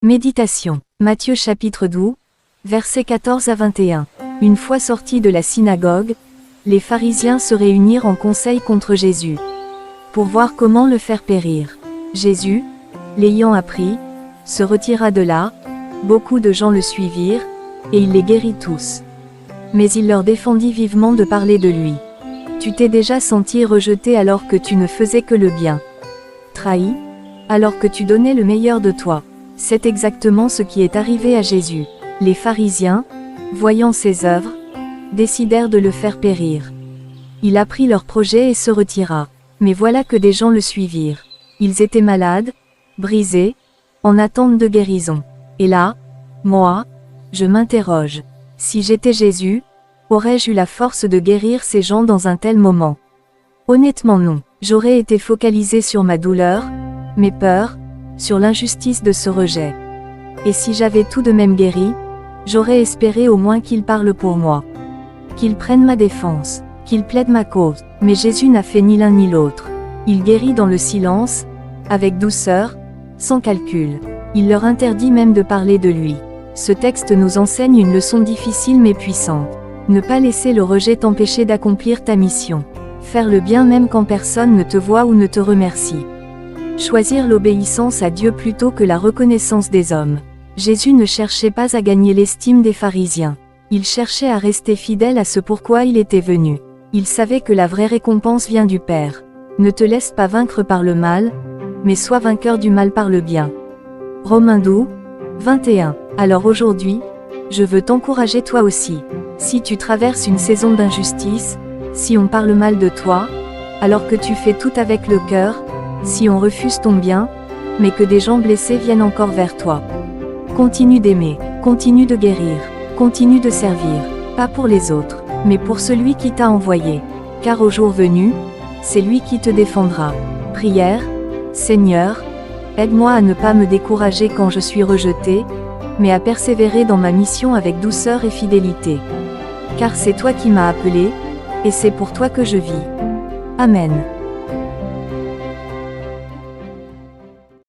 Méditation. Matthieu chapitre 12, versets 14 à 21. Une fois sortis de la synagogue, les pharisiens se réunirent en conseil contre Jésus, pour voir comment le faire périr. Jésus, l'ayant appris, se retira de là, beaucoup de gens le suivirent, et il les guérit tous. Mais il leur défendit vivement de parler de lui. Tu t'es déjà senti rejeté alors que tu ne faisais que le bien. Trahi, alors que tu donnais le meilleur de toi. C'est exactement ce qui est arrivé à Jésus. Les pharisiens, voyant ses œuvres, décidèrent de le faire périr. Il apprit leur projet et se retira. Mais voilà que des gens le suivirent. Ils étaient malades, brisés, en attente de guérison. Et là, moi, je m'interroge. Si j'étais Jésus, aurais-je eu la force de guérir ces gens dans un tel moment? Honnêtement non. J'aurais été focalisé sur ma douleur, mes peurs, sur l'injustice de ce rejet. Et si j'avais tout de même guéri, j'aurais espéré au moins qu'il parle pour moi. Qu'il prenne ma défense, qu'il plaide ma cause. Mais Jésus n'a fait ni l'un ni l'autre. Il guérit dans le silence, avec douceur, sans calcul. Il leur interdit même de parler de lui. Ce texte nous enseigne une leçon difficile mais puissante. Ne pas laisser le rejet t'empêcher d'accomplir ta mission. Faire le bien même quand personne ne te voit ou ne te remercie. Choisir l'obéissance à Dieu plutôt que la reconnaissance des hommes. Jésus ne cherchait pas à gagner l'estime des pharisiens. Il cherchait à rester fidèle à ce pourquoi il était venu. Il savait que la vraie récompense vient du Père. Ne te laisse pas vaincre par le mal, mais sois vainqueur du mal par le bien. Romains 12, 21. Alors aujourd'hui, je veux t'encourager toi aussi. Si tu traverses une saison d'injustice, si on parle mal de toi, alors que tu fais tout avec le cœur, si on refuse ton bien, mais que des gens blessés viennent encore vers toi. Continue d'aimer, continue de guérir, continue de servir, pas pour les autres, mais pour celui qui t'a envoyé. Car au jour venu, c'est lui qui te défendra. Prière. Seigneur, aide-moi à ne pas me décourager quand je suis rejeté, mais à persévérer dans ma mission avec douceur et fidélité. Car c'est toi qui m'as appelé, et c'est pour toi que je vis. Amen.